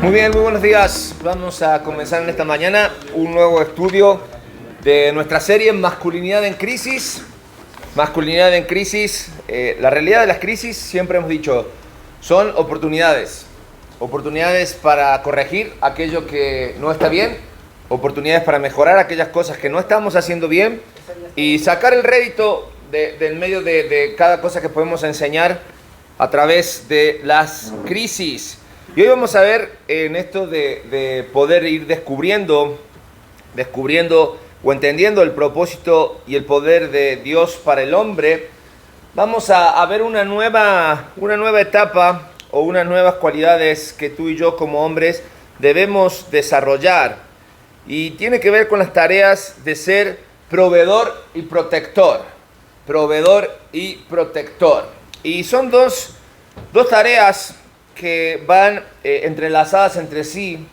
Muy bien, muy buenos días. Vamos a comenzar en esta mañana un nuevo estudio de nuestra serie Masculinidad en Crisis. Masculinidad en Crisis. La realidad de las crisis, siempre hemos dicho, son oportunidades. Oportunidades para corregir aquello que no está bien, oportunidades para mejorar aquellas cosas que no estamos haciendo bien y sacar el rédito del medio de cada cosa que podemos enseñar a través de las crisis. Y hoy vamos a ver en esto de poder ir descubriendo o entendiendo el propósito y el poder de Dios para el hombre. Vamos a ver una nueva etapa o unas nuevas cualidades que tú y yo como hombres debemos desarrollar. Y tiene que ver con las tareas de ser proveedor y protector. Proveedor y protector. Y son dos tareas que van entrelazadas entre sí,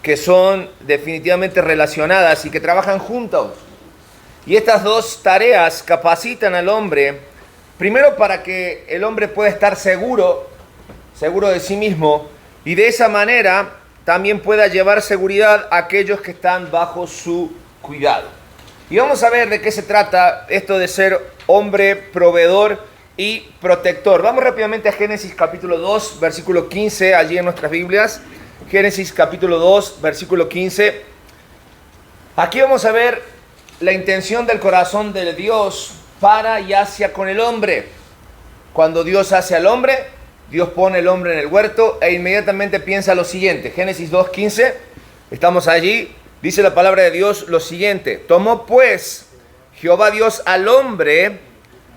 que son definitivamente relacionadas y que trabajan juntos. Y estas dos tareas capacitan al hombre, primero para que el hombre pueda estar seguro de sí mismo, y de esa manera también pueda llevar seguridad a aquellos que están bajo su cuidado. Y vamos a ver de qué se trata esto de ser hombre, proveedor y protector. Vamos rápidamente a Génesis capítulo 2, versículo 15, allí en nuestras Biblias. Génesis capítulo 2, versículo 15. Aquí vamos a ver la intención del corazón de Dios para y hacia con el hombre. Cuando Dios hace al hombre, Dios pone el hombre en el huerto e inmediatamente piensa lo siguiente. Génesis 2, 15, estamos allí, dice la palabra de Dios lo siguiente. Tomó pues Jehová Dios al hombre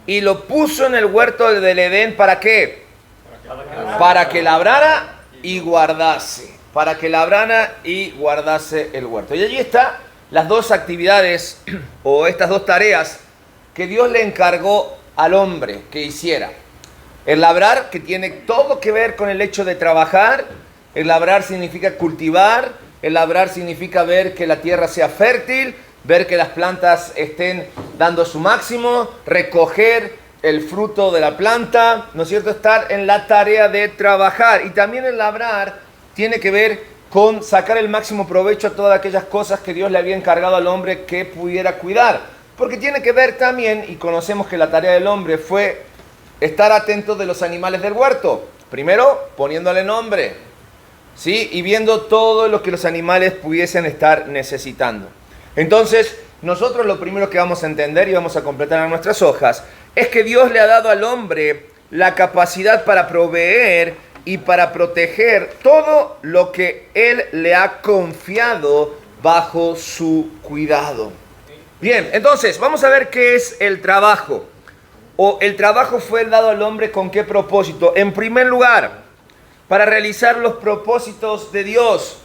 y lo puso en el huerto del Edén, ¿para qué? Para que labrara y guardase. Para que labrara y guardase el huerto. Y allí están las dos actividades o estas dos tareas que Dios le encargó al hombre que hiciera. El labrar, que tiene todo que ver con el hecho de trabajar. El labrar significa cultivar. El labrar significa ver que la tierra sea fértil, ver que las plantas estén dando su máximo, recoger el fruto de la planta, ¿no es cierto? Estar en la tarea de trabajar. Y también el labrar tiene que ver con sacar el máximo provecho a todas aquellas cosas que Dios le había encargado al hombre que pudiera cuidar. Porque tiene que ver también, y conocemos que la tarea del hombre fue estar atento de los animales del huerto. Primero, poniéndole nombre, ¿sí? Y viendo todo lo que los animales pudiesen estar necesitando. Entonces, nosotros lo primero que vamos a entender y vamos a completar en nuestras hojas es que Dios le ha dado al hombre la capacidad para proveer y para proteger todo lo que Él le ha confiado bajo su cuidado. Bien, entonces, vamos a ver qué es el trabajo. O el trabajo fue dado al hombre ¿con qué propósito? En primer lugar, para realizar los propósitos de Dios.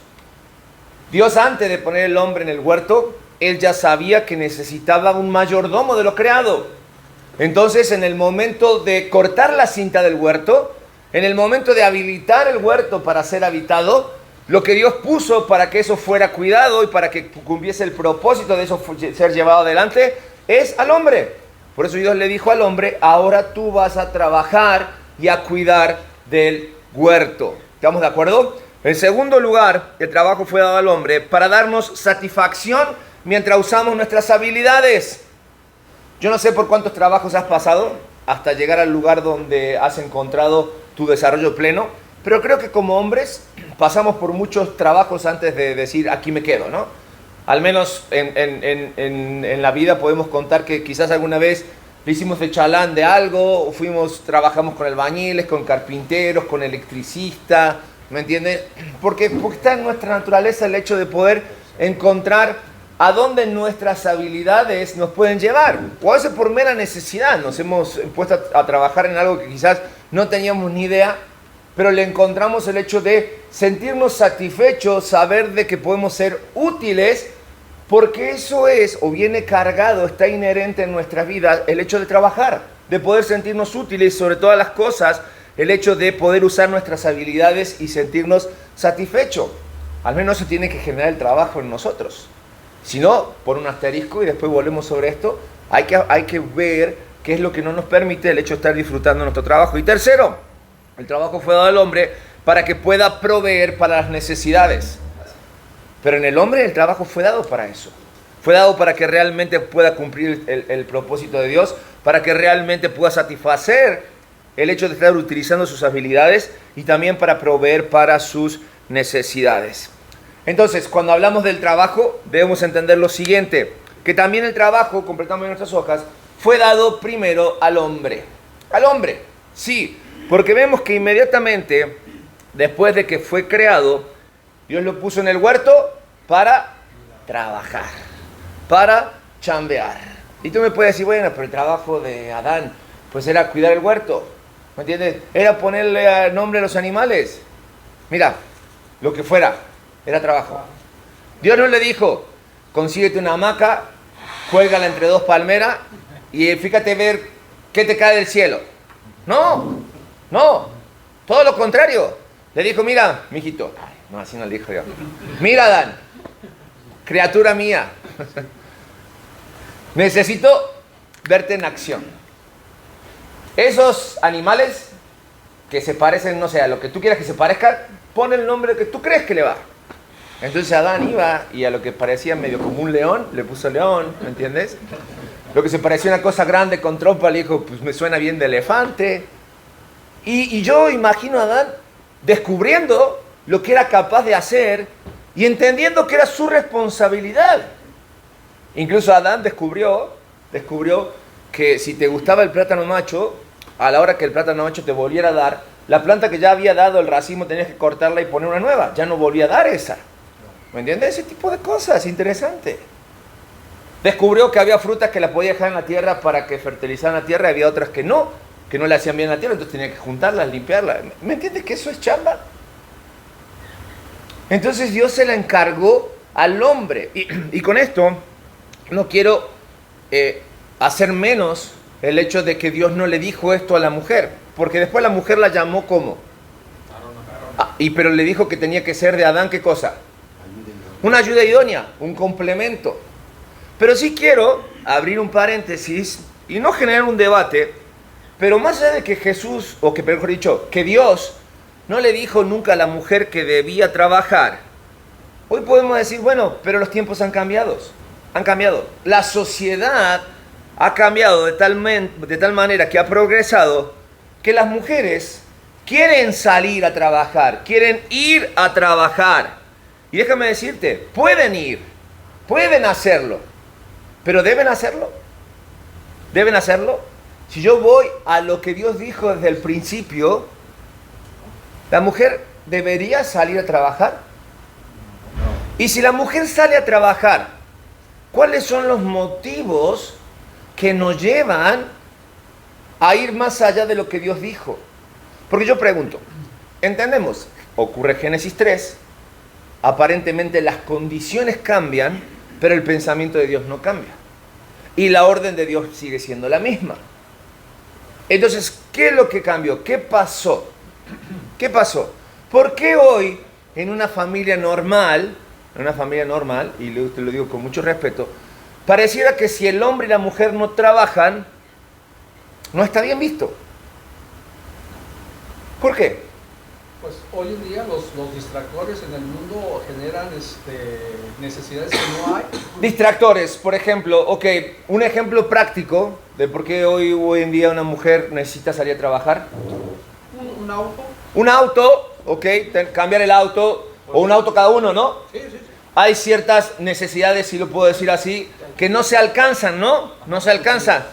Dios, antes de poner el hombre en el huerto, Él ya sabía que necesitaba un mayordomo de lo creado. Entonces, en el momento de cortar la cinta del huerto, en el momento de habilitar el huerto para ser habitado, lo que Dios puso para que eso fuera cuidado y para que cumpliese el propósito de eso ser llevado adelante, es al hombre. Por eso Dios le dijo al hombre, ahora tú vas a trabajar y a cuidar del huerto. ¿Estamos de acuerdo? En segundo lugar, el trabajo fue dado al hombre para darnos satisfacción mientras usamos nuestras habilidades. Yo no sé por cuántos trabajos has pasado hasta llegar al lugar donde has encontrado tu desarrollo pleno, pero creo que como hombres pasamos por muchos trabajos antes de decir aquí me quedo, ¿no? Al menos en la vida podemos contar que quizás alguna vez le hicimos de chalán de algo, o trabajamos con albañiles, con carpinteros, con electricistas, ¿me entiendes? Porque está en nuestra naturaleza el hecho de poder encontrar a dónde nuestras habilidades nos pueden llevar. O a veces por mera necesidad nos hemos puesto a trabajar en algo que quizás no teníamos ni idea, pero le encontramos el hecho de sentirnos satisfechos, saber de que podemos ser útiles, porque eso es, o viene cargado, está inherente en nuestras vidas, el hecho de trabajar, de poder sentirnos útiles, sobre todas las cosas, el hecho de poder usar nuestras habilidades y sentirnos satisfechos. Al menos eso tiene que generar el trabajo en nosotros. Si no, por un asterisco y después volvemos sobre esto, hay que ver qué es lo que no nos permite el hecho de estar disfrutando nuestro trabajo. Y tercero, el trabajo fue dado al hombre para que pueda proveer para las necesidades. Pero en el hombre el trabajo fue dado para eso. Fue dado para que realmente pueda cumplir el propósito de Dios, para que realmente pueda satisfacer el hecho de estar utilizando sus habilidades y también para proveer para sus necesidades. Entonces, cuando hablamos del trabajo, debemos entender lo siguiente, que también el trabajo, completamos en nuestras hojas, fue dado primero al hombre. Al hombre, sí, porque vemos que inmediatamente, después de que fue creado, Dios lo puso en el huerto para trabajar, para chambear. Y tú me puedes decir, bueno, pero el trabajo de Adán, pues era cuidar el huerto, ¿me entiendes? Era ponerle nombre a los animales. Mira, lo que fuera, era trabajo. Dios no le dijo, consíguete una hamaca, cuélgala entre dos palmeras y fíjate ver qué te cae del cielo. No, todo lo contrario. Le dijo, mira, mijito, no, así no le dijo yo. Mira, Adán, criatura mía, necesito verte en acción. Esos animales que se parecen, no sé, a lo que tú quieras que se parezcan, pon el nombre que tú crees que le va. Entonces Adán iba y a lo que parecía medio como un león, le puso león, ¿me entiendes? Lo que se parecía una cosa grande con trompa, le dijo, pues me suena bien de elefante. Y yo imagino a Adán descubriendo lo que era capaz de hacer y entendiendo que era su responsabilidad. Incluso Adán descubrió que si te gustaba el plátano macho, a la hora que el plátano macho te volviera a dar, la planta que ya había dado el racimo tenías que cortarla y poner una nueva, ya no volvía a dar esa. ¿Me entiendes? Ese tipo de cosas, interesante. Descubrió que había frutas que las podía dejar en la tierra para que fertilizaran la tierra y había otras que no le hacían bien a la tierra, entonces tenía que juntarlas, limpiarlas. ¿Me entiendes que eso es chamba? Entonces Dios se la encargó al hombre. Y con esto no quiero hacer menos el hecho de que Dios no le dijo esto a la mujer, porque después la mujer la llamó como. Pero le dijo que tenía que ser de Adán, ¿qué cosa? Una ayuda idónea, un complemento. Pero sí quiero abrir un paréntesis y no generar un debate, pero más allá de que Jesús, o que mejor dicho, que Dios no le dijo nunca a la mujer que debía trabajar, hoy podemos decir, bueno, pero los tiempos han cambiado. La sociedad ha cambiado de tal manera que ha progresado que las mujeres quieren salir a trabajar, quieren ir a trabajar. Y déjame decirte, pueden ir, pueden hacerlo, pero ¿deben hacerlo? ¿Deben hacerlo? Si yo voy a lo que Dios dijo desde el principio, ¿la mujer debería salir a trabajar? Y si la mujer sale a trabajar, ¿cuáles son los motivos que nos llevan a ir más allá de lo que Dios dijo? Porque yo pregunto, entendemos, ocurre Génesis 3, aparentemente las condiciones cambian, pero el pensamiento de Dios no cambia. Y la orden de Dios sigue siendo la misma. Entonces, ¿qué es lo que cambió? ¿Qué pasó? ¿Qué pasó? ¿Por qué hoy, en una familia normal, y te lo digo con mucho respeto, pareciera que si el hombre y la mujer no trabajan, no está bien visto? ¿Por qué? Pues hoy en día los distractores en el mundo generan necesidades que no hay. Distractores, por ejemplo, un ejemplo práctico de por qué hoy en día una mujer necesita salir a trabajar. ¿Un auto? Un auto, cambiar el auto, o un auto cada uno, ¿no? Sí. Hay ciertas necesidades, si lo puedo decir así, que no se alcanzan, ¿no? No se alcanzan.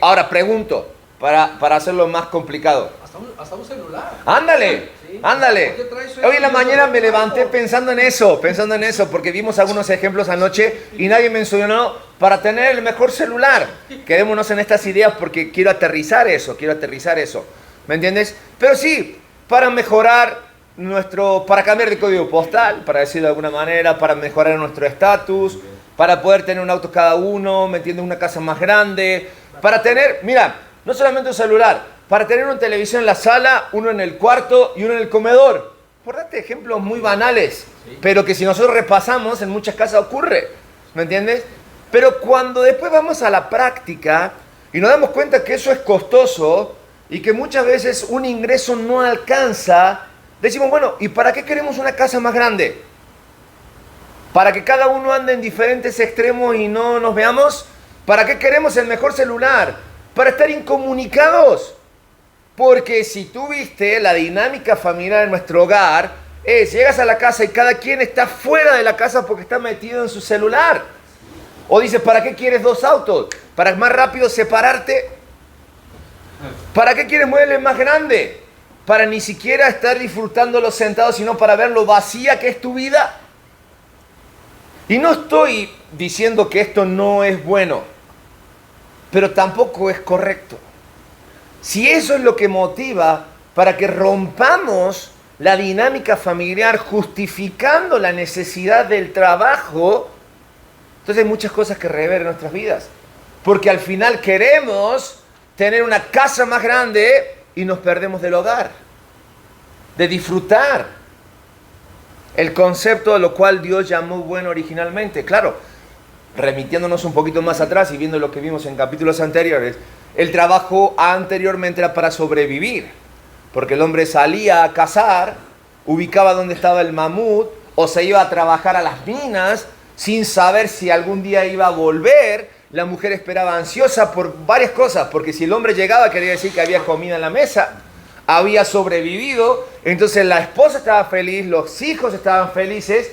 Ahora pregunto, para hacerlo más complicado. Hasta un celular. Ándale. Hoy en la mañana me levanté pensando en eso, porque vimos algunos ejemplos anoche y nadie mencionó para tener el mejor celular. Quedémonos en estas ideas porque quiero aterrizar eso. ¿Me entiendes? Pero sí, para mejorar para cambiar de código postal, para decirlo de alguna manera, para mejorar nuestro estatus, para poder tener un auto cada uno, ¿me entiendes? Una casa más grande, para tener, mira, no solamente un celular, para tener una televisión en la sala, uno en el cuarto y uno en el comedor. Por darte ejemplos muy banales, pero que si nosotros repasamos en muchas casas ocurre, ¿me entiendes? Pero cuando después vamos a la práctica y nos damos cuenta que eso es costoso y que muchas veces un ingreso no alcanza decimos, bueno, ¿y para qué queremos una casa más grande? ¿Para que cada uno ande en diferentes extremos y no nos veamos? ¿Para qué queremos el mejor celular? Para estar incomunicados. Porque si tú viste la dinámica familiar en nuestro hogar, llegas a la casa y cada quien está fuera de la casa porque está metido en su celular. O dices, ¿para qué quieres 2 autos? ¿Para más rápido separarte? ¿Para qué quieres muebles más grandes? Para ni siquiera estar disfrutándolos sentados, sino para ver lo vacía que es tu vida. Y no estoy diciendo que esto no es bueno, pero tampoco es correcto. Si eso es lo que motiva para que rompamos la dinámica familiar justificando la necesidad del trabajo, entonces hay muchas cosas que rever en nuestras vidas. Porque al final queremos tener una casa más grande y nos perdemos del hogar, de disfrutar el concepto de lo cual Dios llamó bueno originalmente. Claro, remitiéndonos un poquito más atrás y viendo lo que vimos en capítulos anteriores, el trabajo anteriormente era para sobrevivir, porque el hombre salía a cazar, ubicaba dónde estaba el mamut, o se iba a trabajar a las minas sin saber si algún día iba a volver. La mujer esperaba ansiosa por varias cosas, porque si el hombre llegaba quería decir que había comida en la mesa, había sobrevivido, entonces la esposa estaba feliz, los hijos estaban felices,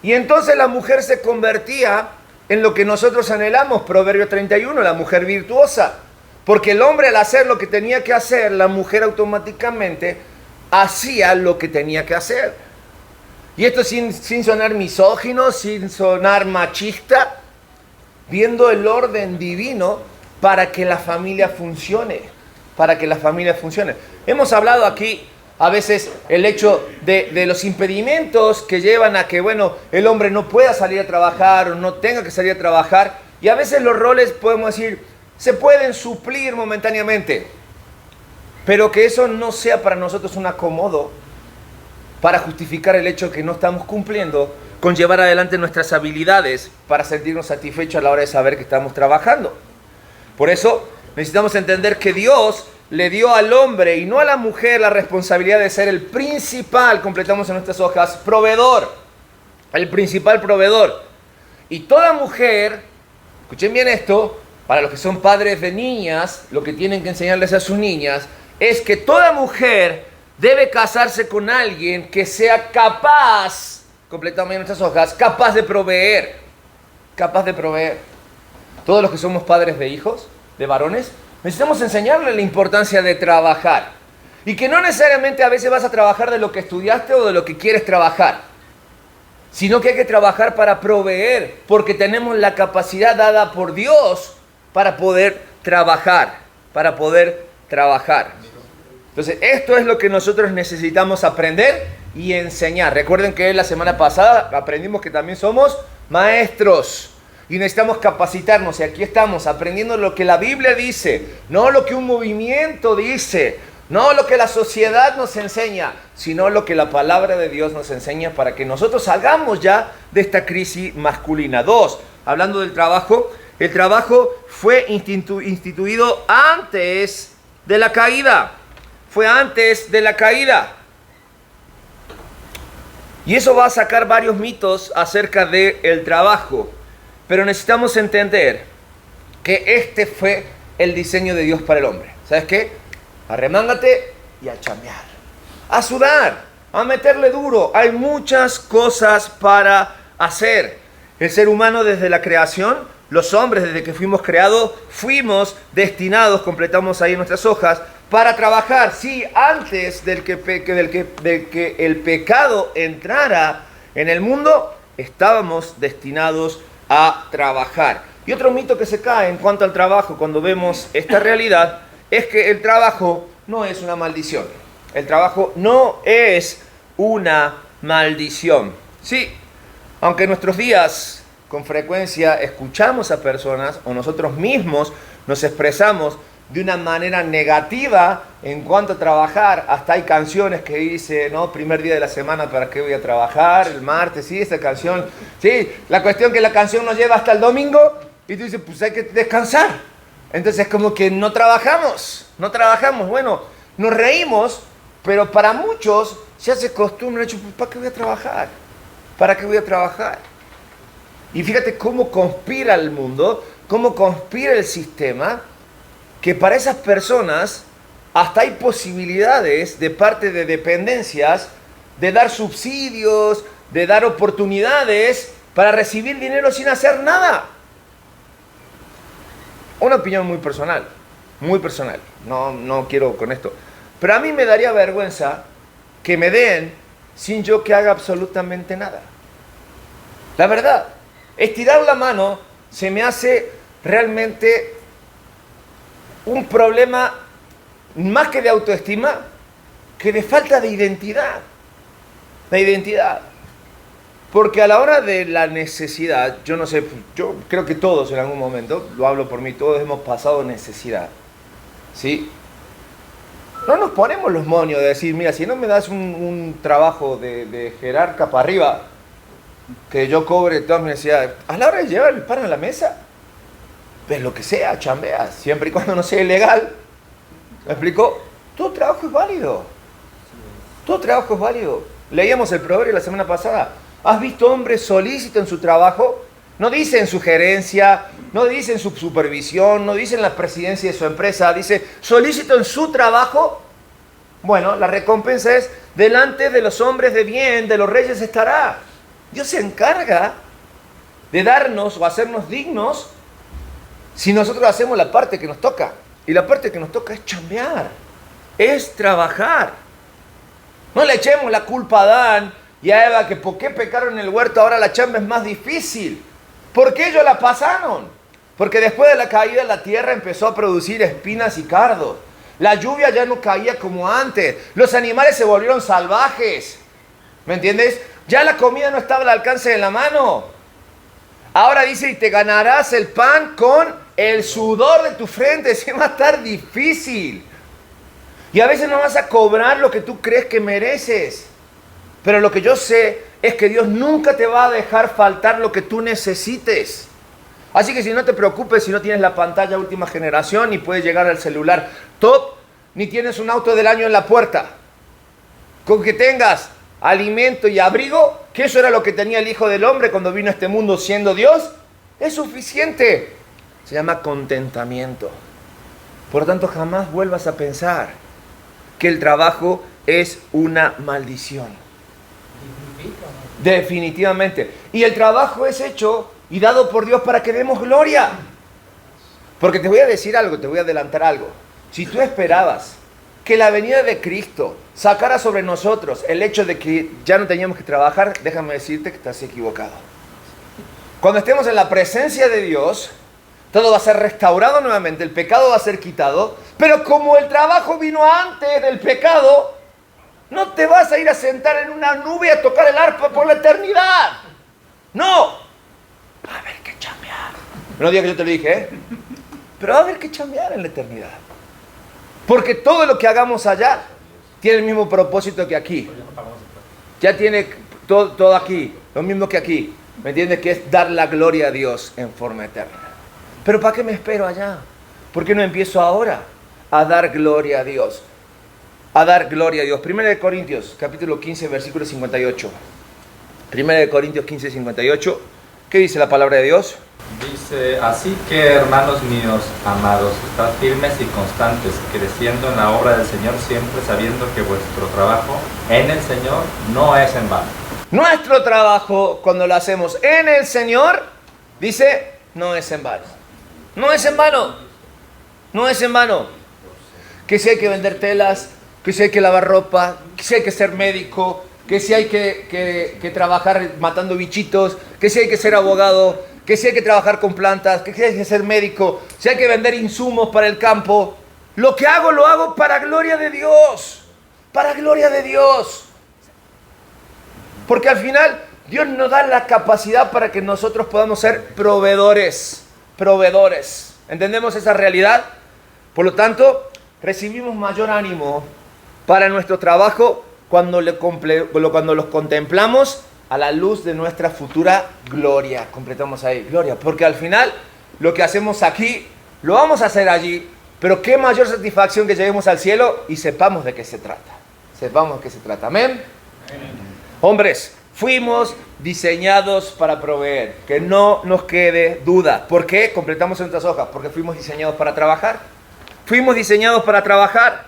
y entonces la mujer se convertía en lo que nosotros anhelamos, Proverbio 31, la mujer virtuosa. Porque el hombre al hacer lo que tenía que hacer, la mujer automáticamente hacía lo que tenía que hacer. Y esto sin sonar misógino, sin sonar machista, viendo el orden divino para que la familia funcione. Para que la familia funcione. Hemos hablado aquí a veces el hecho de los impedimentos que llevan a que, bueno, el hombre no pueda salir a trabajar o no tenga que salir a trabajar. Y a veces los roles, podemos decir, se pueden suplir momentáneamente, pero que eso no sea para nosotros un acomodo para justificar el hecho que no estamos cumpliendo con llevar adelante nuestras habilidades para sentirnos satisfechos a la hora de saber que estamos trabajando. Por eso necesitamos entender que Dios le dio al hombre y no a la mujer la responsabilidad de ser el principal, completamos en nuestras hojas, proveedor, el principal proveedor. Y toda mujer, escuchen bien esto, para los que son padres de niñas, lo que tienen que enseñarles a sus niñas es que toda mujer debe casarse con alguien que sea capaz, completamente en nuestras hojas, capaz de proveer. Capaz de proveer. Todos los que somos padres de hijos, de varones, necesitamos enseñarles la importancia de trabajar. Y que no necesariamente a veces vas a trabajar de lo que estudiaste o de lo que quieres trabajar, sino que hay que trabajar para proveer, porque tenemos la capacidad dada por Dios para poder trabajar, Entonces, esto es lo que nosotros necesitamos aprender y enseñar. Recuerden que la semana pasada aprendimos que también somos maestros y necesitamos capacitarnos. Y aquí estamos aprendiendo lo que la Biblia dice, no lo que un movimiento dice, no lo que la sociedad nos enseña, sino lo que la palabra de Dios nos enseña para que nosotros salgamos ya de esta crisis masculina. 2, hablando del trabajo, el trabajo fue instituido antes de la caída. Fue antes de la caída. Y eso va a sacar varios mitos acerca del trabajo. Pero necesitamos entender que este fue el diseño de Dios para el hombre. ¿Sabes qué? Arremángate y a chambear. A sudar, a meterle duro. Hay muchas cosas para hacer. El ser humano desde la creación, los hombres desde que fuimos creados, fuimos destinados, completamos ahí en nuestras hojas, para trabajar. Sí, antes del que el pecado entrara en el mundo, estábamos destinados a trabajar. Y otro mito que se cae en cuanto al trabajo, cuando vemos esta realidad, es que el trabajo no es una maldición. El trabajo no es una maldición. Sí, aunque en nuestros días con frecuencia escuchamos a personas o nosotros mismos nos expresamos de una manera negativa en cuanto a trabajar. Hasta hay canciones que dice, no, primer día de la semana, ¿para qué voy a trabajar? El martes, sí, esta canción. Sí, la cuestión que la canción nos lleva hasta el domingo y tú dices, pues hay que descansar. Entonces como que no trabajamos. Bueno, nos reímos, pero para muchos Ya se costumbre, ¿para qué voy a trabajar? ¿Para qué voy a trabajar? Y fíjate cómo conspira el mundo, cómo conspira el sistema, que para esas personas hasta hay posibilidades de parte de dependencias de dar subsidios, de dar oportunidades para recibir dinero sin hacer nada. Una opinión muy personal, no quiero con esto. Pero a mí me daría vergüenza que me den sin yo que haga absolutamente nada. La verdad, estirar la mano se me hace realmente un problema más que de autoestima, que de falta de identidad. De identidad. Porque a la hora de la necesidad, yo no sé, yo creo que todos en algún momento, lo hablo por mí, todos hemos pasado necesidad. ¿Sí? No nos ponemos los moños de decir, mira, si no me das un trabajo de jerarca para arriba, que yo cobre todas mis necesidades, a la hora de llevar el pan a la mesa, pues lo que sea, chambeas, siempre y cuando no sea ilegal. ¿Me explico? Todo trabajo es válido. Todo trabajo es válido. Leíamos el proverbio la semana pasada. ¿Has visto hombres solícitos en su trabajo? No dice en su gerencia, no dice en su supervisión, no dice en la presidencia de su empresa, dice solícito en su trabajo. Bueno, la recompensa es delante de los hombres de bien, de los reyes estará. Dios se encarga de darnos o hacernos dignos si nosotros hacemos la parte que nos toca. Y la parte que nos toca es chambear, es trabajar. No le echemos la culpa a Adán y a Eva que por qué pecaron en el huerto, ahora la chamba es más difícil. ¿Por qué ellos la pasaron? Porque después de la caída la tierra empezó a producir espinas y cardos. La lluvia ya no caía como antes. Los animales se volvieron salvajes. ¿Me entiendes? Ya la comida no estaba al alcance de la mano. Ahora dice, y te ganarás el pan con el sudor de tu frente. Se va a estar difícil. Y a veces no vas a cobrar lo que tú crees que mereces. Pero lo que yo sé es que Dios nunca te va a dejar faltar lo que tú necesites. Así que si no te preocupes, si no tienes la pantalla última generación, ni puedes llegar al celular top, ni tienes un auto del año en la puerta. Con que tengas alimento y abrigo, que eso era lo que tenía el Hijo del Hombre cuando vino a este mundo siendo Dios, es suficiente. Se llama contentamiento. Por lo tanto, jamás vuelvas a pensar que el trabajo es una maldición. Definitivamente. Y el trabajo es hecho y dado por Dios para que demos gloria. Porque te voy a decir algo, te voy a adelantar algo. Si tú esperabas que la venida de Cristo sacara sobre nosotros el hecho de que ya no teníamos que trabajar, déjame decirte que estás equivocado. Cuando estemos en la presencia de Dios, todo va a ser restaurado nuevamente, el pecado va a ser quitado, pero como el trabajo vino antes del pecado, no te vas a ir a sentar en una nube a tocar el arpa por la eternidad. No. Va a haber que chambear. No diga que yo te lo dije, ¿eh? Pero va a haber que chambear en la eternidad. Porque todo lo que hagamos allá tiene el mismo propósito que aquí. Ya tiene todo aquí, lo mismo que aquí. ¿Me entiendes? Que es dar la gloria a Dios en forma eterna. Pero ¿para qué me espero allá? ¿Por qué no empiezo ahora a dar gloria a Dios? A dar gloria a Dios. 1 Corintios, capítulo 15, versículo 58. 1 Corintios 15, 58. ¿Qué dice la palabra de Dios? Dice, así que hermanos míos, amados, estad firmes y constantes, creciendo en la obra del Señor, siempre sabiendo que vuestro trabajo en el Señor no es en vano. Nuestro trabajo, cuando lo hacemos en el Señor, dice, no es en vano. No es en vano. No es en vano. Que si hay que vender telas, que si hay que lavar ropa, que si hay que ser médico, que si hay que trabajar matando bichitos, que si hay que ser abogado, que si hay que trabajar con plantas, que si hay que ser médico, si hay que vender insumos para el campo. Lo que hago, lo hago para gloria de Dios. Para gloria de Dios. Porque al final Dios nos da la capacidad para que nosotros podamos ser proveedores. Proveedores. ¿Entendemos esa realidad? Por lo tanto, recibimos mayor ánimo para nuestro trabajo cuando los contemplamos a la luz de nuestra futura gloria. Completamos ahí, gloria. Porque al final, lo que hacemos aquí, lo vamos a hacer allí. Pero qué mayor satisfacción que lleguemos al cielo y sepamos de qué se trata. sepamos de qué se trata. Amén. Hombres, fuimos diseñados para proveer. Que no nos quede duda. ¿Por qué? Completamos en nuestras hojas. Porque fuimos diseñados para trabajar. Fuimos diseñados para trabajar.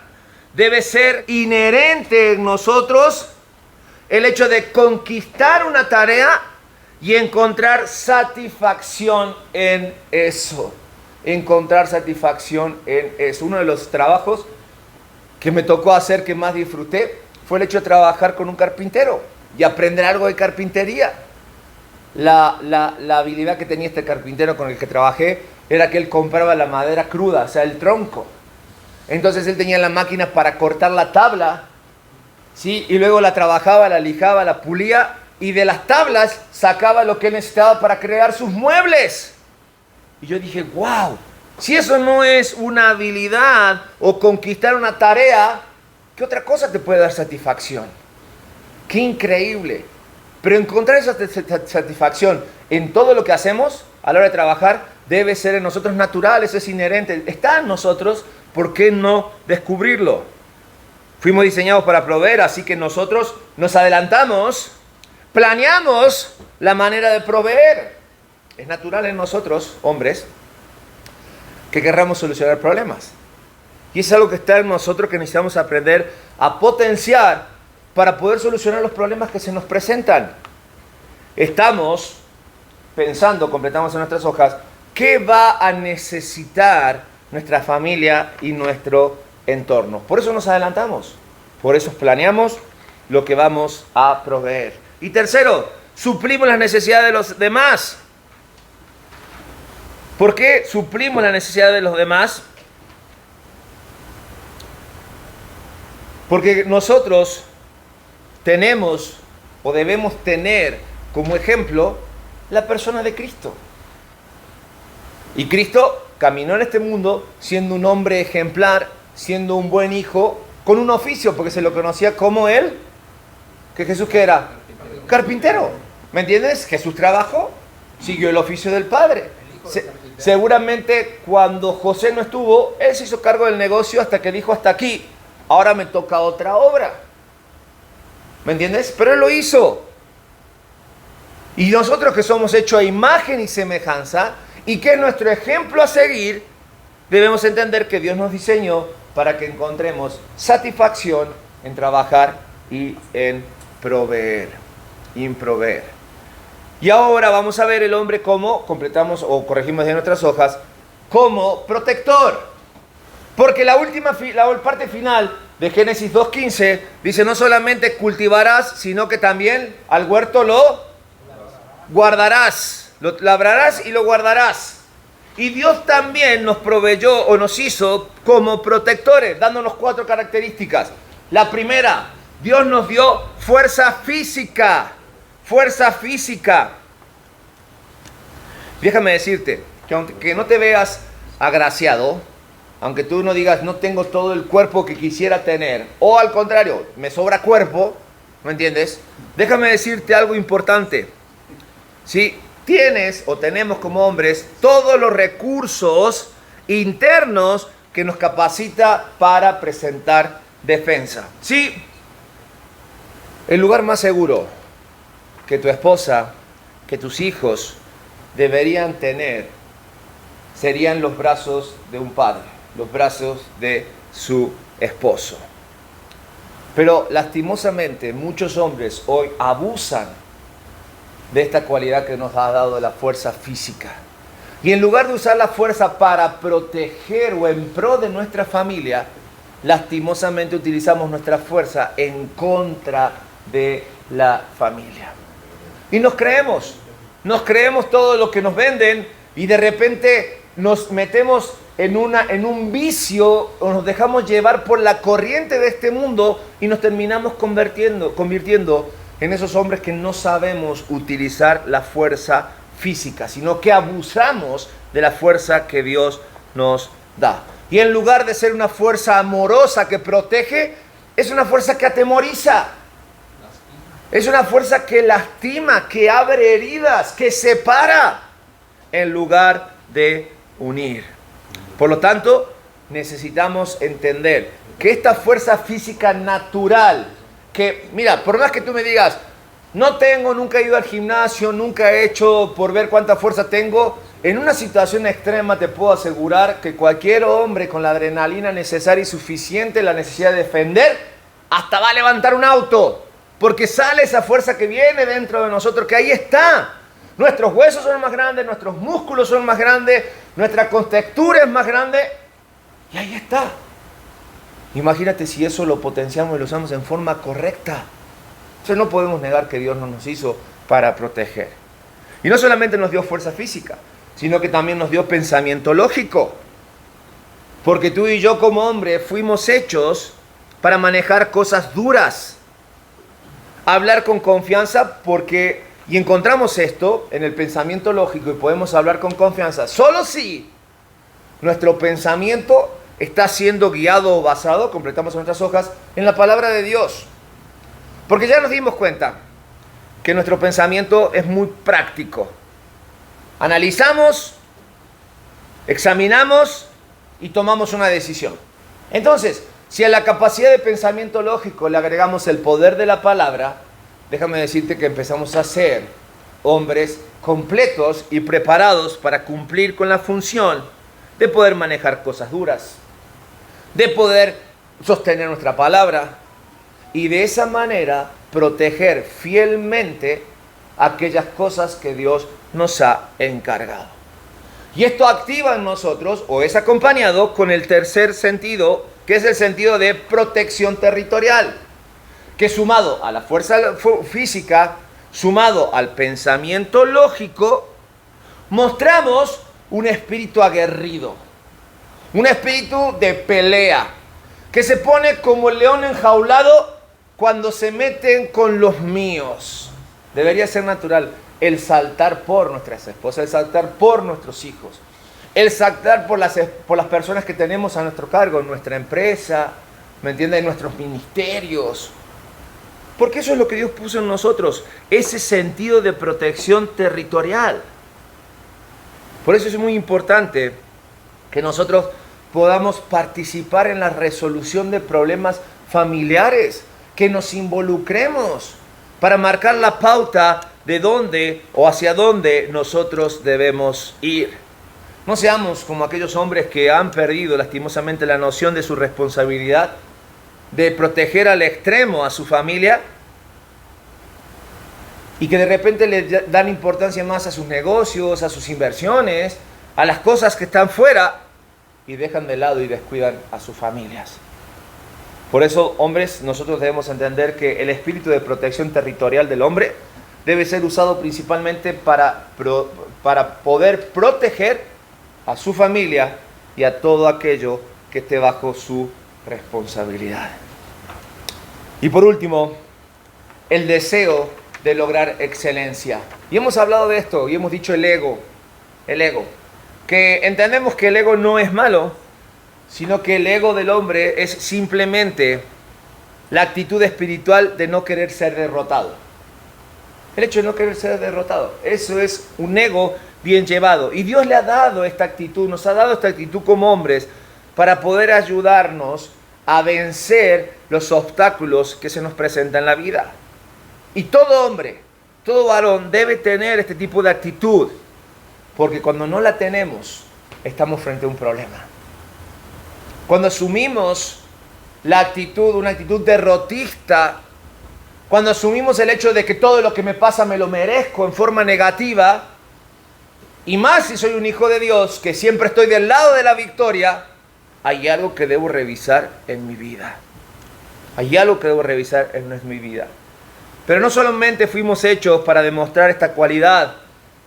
Debe ser inherente en nosotros el hecho de conquistar una tarea y encontrar satisfacción en eso. Encontrar satisfacción en eso. Uno de los trabajos que me tocó hacer, que más disfruté, fue el hecho de trabajar con un carpintero y aprender algo de carpintería. La habilidad que tenía este carpintero con el que trabajé era que él compraba la madera cruda, o sea, el tronco. Entonces él tenía la máquina para cortar la tabla, ¿sí? Y luego la trabajaba, la lijaba, la pulía, y de las tablas sacaba lo que él necesitaba para crear sus muebles. Y yo dije, wow, si eso no es una habilidad o conquistar una tarea, ¿qué otra cosa te puede dar satisfacción? ¡Qué increíble! Pero encontrar esa satisfacción en todo lo que hacemos a la hora de trabajar debe ser en nosotros natural, eso es inherente, está en nosotros, ¿por qué no descubrirlo? Fuimos diseñados para proveer, así que nosotros nos adelantamos, planeamos la manera de proveer. Es natural en nosotros, hombres, que querramos solucionar problemas. Y es algo que está en nosotros que necesitamos aprender a potenciar para poder solucionar los problemas que se nos presentan. Estamos pensando, completamos en nuestras hojas, ¿qué va a necesitar nuestra familia y nuestro entorno? Por eso nos adelantamos, por eso planeamos lo que vamos a proveer. Y tercero, suplimos las necesidades de los demás. ¿Por qué suplimos la necesidad de los demás? Porque nosotros tenemos o debemos tener como ejemplo la persona de Cristo. Y Cristo caminó en este mundo siendo un hombre ejemplar, siendo un buen hijo, con un oficio, porque se lo conocía como él, que Jesús que era carpintero. ¿Me entiendes? Jesús trabajó, siguió el oficio del Padre. Seguramente cuando José no estuvo, él se hizo cargo del negocio hasta que dijo hasta aquí, ahora me toca otra obra. ¿Me entiendes? Pero él lo hizo. Y nosotros que somos hechos a imagen y semejanza, y que es nuestro ejemplo a seguir, debemos entender que Dios nos diseñó para que encontremos satisfacción en trabajar y en proveer. Y ahora vamos a ver el hombre como, completamos o corregimos de nuestras hojas, como protector. Porque la parte final de Génesis 2:15 dice, no solamente cultivarás, sino que también al huerto lo guardarás, lo labrarás y lo guardarás. Y Dios también nos proveyó o nos hizo como protectores, dándonos 4 características. La primera, Dios nos dio fuerza física. Fuerza física. Déjame decirte que aunque no te veas agraciado, aunque tú no digas no tengo todo el cuerpo que quisiera tener, o al contrario, me sobra cuerpo, ¿me entiendes? Déjame decirte algo importante. Si tienes o tenemos como hombres todos los recursos internos que nos capacita para presentar defensa. Sí, el lugar más seguro que tu esposa, que tus hijos deberían tener serían los brazos de un padre, los brazos de su esposo. Pero lastimosamente muchos hombres hoy abusan de esta cualidad que nos ha dado la fuerza física. Y en lugar de usar la fuerza para proteger o en pro de nuestra familia, lastimosamente utilizamos nuestra fuerza en contra de la familia. Y nos creemos todo lo que nos venden y de repente nos metemos en un vicio o nos dejamos llevar por la corriente de este mundo y nos terminamos convirtiendo en esos hombres que no sabemos utilizar la fuerza física, sino que abusamos de la fuerza que Dios nos da. Y en lugar de ser una fuerza amorosa que protege, es una fuerza que atemoriza. Es una fuerza que lastima, que abre heridas, que separa, en lugar de unir. Por lo tanto, necesitamos entender que esta fuerza física natural, que mira, por más que tú me digas, no tengo, nunca he ido al gimnasio, nunca he hecho por ver cuánta fuerza tengo, en una situación extrema te puedo asegurar que cualquier hombre con la adrenalina necesaria y suficiente, la necesidad de defender, hasta va a levantar un auto, porque sale esa fuerza que viene dentro de nosotros, que ahí está. Nuestros huesos son más grandes, nuestros músculos son más grandes, nuestra contextura es más grande, y ahí está. Imagínate si eso lo potenciamos y lo usamos en forma correcta. Entonces no podemos negar que Dios no nos hizo para proteger. Y no solamente nos dio fuerza física, sino que también nos dio pensamiento lógico. Porque tú y yo como hombres fuimos hechos para manejar cosas duras. Hablar con confianza y encontramos esto en el pensamiento lógico y podemos hablar con confianza solo si nuestro pensamiento está siendo guiado o basado, completamos nuestras hojas, en la palabra de Dios. Porque ya nos dimos cuenta que nuestro pensamiento es muy práctico. Analizamos, examinamos y tomamos una decisión. Entonces, si a la capacidad de pensamiento lógico le agregamos el poder de la palabra, déjame decirte que empezamos a ser hombres completos y preparados para cumplir con la función de poder manejar cosas duras, de poder sostener nuestra palabra y de esa manera proteger fielmente aquellas cosas que Dios nos ha encargado. Y esto activa en nosotros, o es acompañado con el tercer sentido, que es el sentido de protección territorial, que sumado a la fuerza física, sumado al pensamiento lógico, mostramos un espíritu aguerrido, un espíritu de pelea, que se pone como el león enjaulado cuando se meten con los míos. Debería ser natural el saltar por nuestras esposas, el saltar por nuestros hijos, el saltar por las personas que tenemos a nuestro cargo, en nuestra empresa, ¿me entiendes? En nuestros ministerios. Porque eso es lo que Dios puso en nosotros, ese sentido de protección territorial. Por eso es muy importante que nosotros podamos participar en la resolución de problemas familiares, que nos involucremos para marcar la pauta de dónde o hacia dónde nosotros debemos ir. No seamos como aquellos hombres que han perdido lastimosamente la noción de su responsabilidad de proteger al extremo a su familia y que de repente le dan importancia más a sus negocios, a sus inversiones, a las cosas que están fuera y dejan de lado y descuidan a sus familias. Por eso, hombres, nosotros debemos entender que el espíritu de protección territorial del hombre debe ser usado principalmente para poder proteger a su familia y a todo aquello que esté bajo su responsabilidad. Y por último, el deseo de lograr excelencia. Y hemos hablado de esto y hemos dicho el ego, que entendemos que el ego no es malo, sino que el ego del hombre es simplemente la actitud espiritual de no querer ser derrotado. El hecho de no querer ser derrotado, eso es un ego bien llevado. Y Dios le ha dado esta actitud, nos ha dado esta actitud como hombres para poder ayudarnos a vencer los obstáculos que se nos presentan en la vida. Y todo hombre, todo varón debe tener este tipo de actitud, porque cuando no la tenemos, estamos frente a un problema. Cuando asumimos la actitud, una actitud derrotista, cuando asumimos el hecho de que todo lo que me pasa me lo merezco en forma negativa, y más si soy un hijo de Dios, que siempre estoy del lado de la victoria, hay algo que debo revisar en mi vida. Hay algo que debo revisar en mi vida. Pero no solamente fuimos hechos para demostrar esta cualidad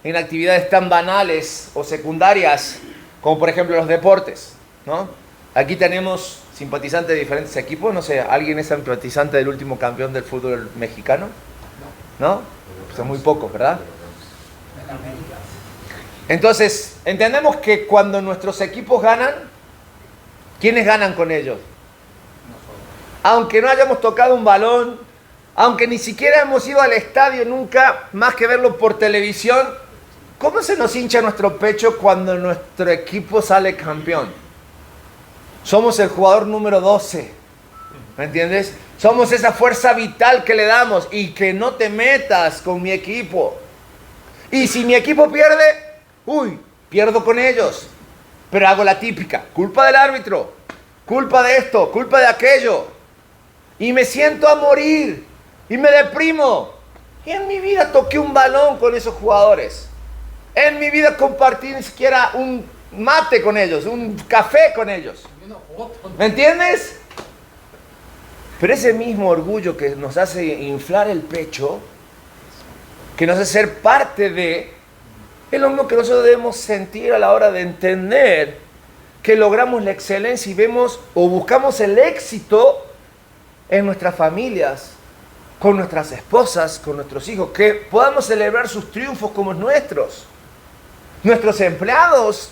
en actividades tan banales o secundarias, como por ejemplo los deportes, ¿no? Aquí tenemos simpatizantes de diferentes equipos. No sé, ¿alguien es simpatizante del último campeón del fútbol mexicano? ¿No? Son muy pocos, ¿verdad? Entonces, entendemos que cuando nuestros equipos ganan, ¿quiénes ganan con ellos? Aunque no hayamos tocado un balón, aunque ni siquiera hemos ido al estadio nunca, más que verlo por televisión, ¿cómo se nos hincha nuestro pecho cuando nuestro equipo sale campeón? Somos el jugador número 12. ¿Me entiendes? Somos esa fuerza vital que le damos. Y que no te metas con mi equipo. Y si mi equipo pierde, pierdo con ellos. Pero hago la típica. Culpa del árbitro. Culpa de esto. Culpa de aquello. Y me siento a morir. Y me deprimo. Y en mi vida toqué un balón con esos jugadores. En mi vida compartí ni siquiera un mate con ellos. Un café con ellos. ¿Me entiendes? Pero ese mismo orgullo que nos hace inflar el pecho, que nos hace ser parte de, es lo mismo que nosotros debemos sentir a la hora de entender que logramos la excelencia y vemos o buscamos el éxito en nuestras familias, con nuestras esposas, con nuestros hijos, que podamos celebrar sus triunfos como nuestros empleados,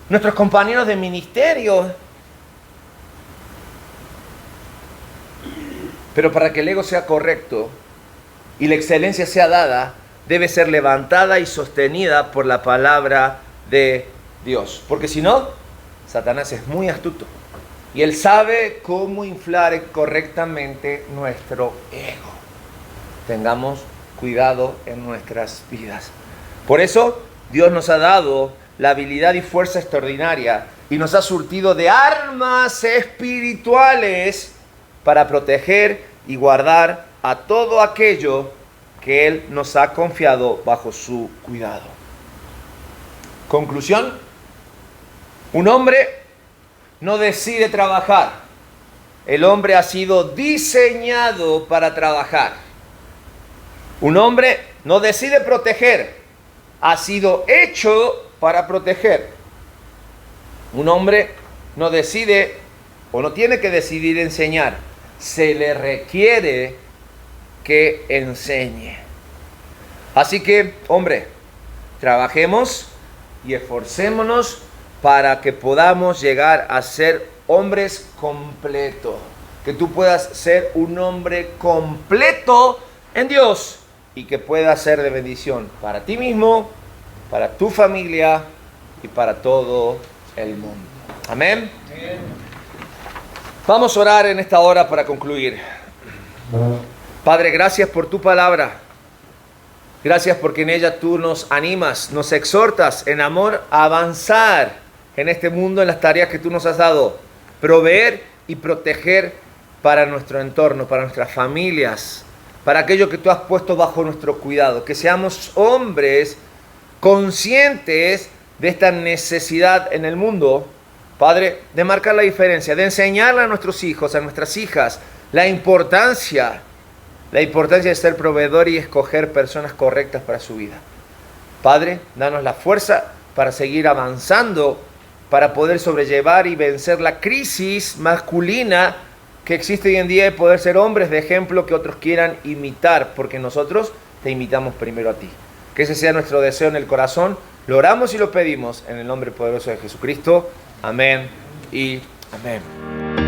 nuestros compañeros de ministerio. Pero para que el ego sea correcto y la excelencia sea dada, debe ser levantada y sostenida por la palabra de Dios. Porque si no, Satanás es muy astuto. Y él sabe cómo inflar correctamente nuestro ego. Tengamos cuidado en nuestras vidas. Por eso, Dios nos ha dado la habilidad y fuerza extraordinaria y nos ha surtido de armas espirituales para proteger y guardar a todo aquello que Él nos ha confiado bajo su cuidado. Conclusión: un hombre no decide trabajar. El hombre ha sido diseñado para trabajar. Un hombre no decide proteger. Ha sido hecho para proteger. Un hombre no decide o no tiene que decidir enseñar. Se le requiere que enseñe. Así que, hombre, trabajemos y esforcémonos para que podamos llegar a ser hombres completos. Que tú puedas ser un hombre completo en Dios y que pueda ser de bendición para ti mismo, para tu familia y para todo el mundo. Amén. Vamos a orar en esta hora para concluir. Padre, gracias por tu palabra. Gracias porque en ella tú nos animas, nos exhortas en amor a avanzar en este mundo, en las tareas que tú nos has dado. Proveer y proteger para nuestro entorno, para nuestras familias, para aquello que tú has puesto bajo nuestro cuidado. Que seamos hombres conscientes de esta necesidad en el mundo, Padre, de marcar la diferencia, de enseñarle a nuestros hijos, a nuestras hijas, la importancia de ser proveedor y escoger personas correctas para su vida. Padre, danos la fuerza para seguir avanzando, para poder sobrellevar y vencer la crisis masculina que existe hoy en día, de poder ser hombres de ejemplo que otros quieran imitar, porque nosotros te imitamos primero a ti. Que ese sea nuestro deseo en el corazón. Lo oramos y lo pedimos en el nombre poderoso de Jesucristo. Amén y amén.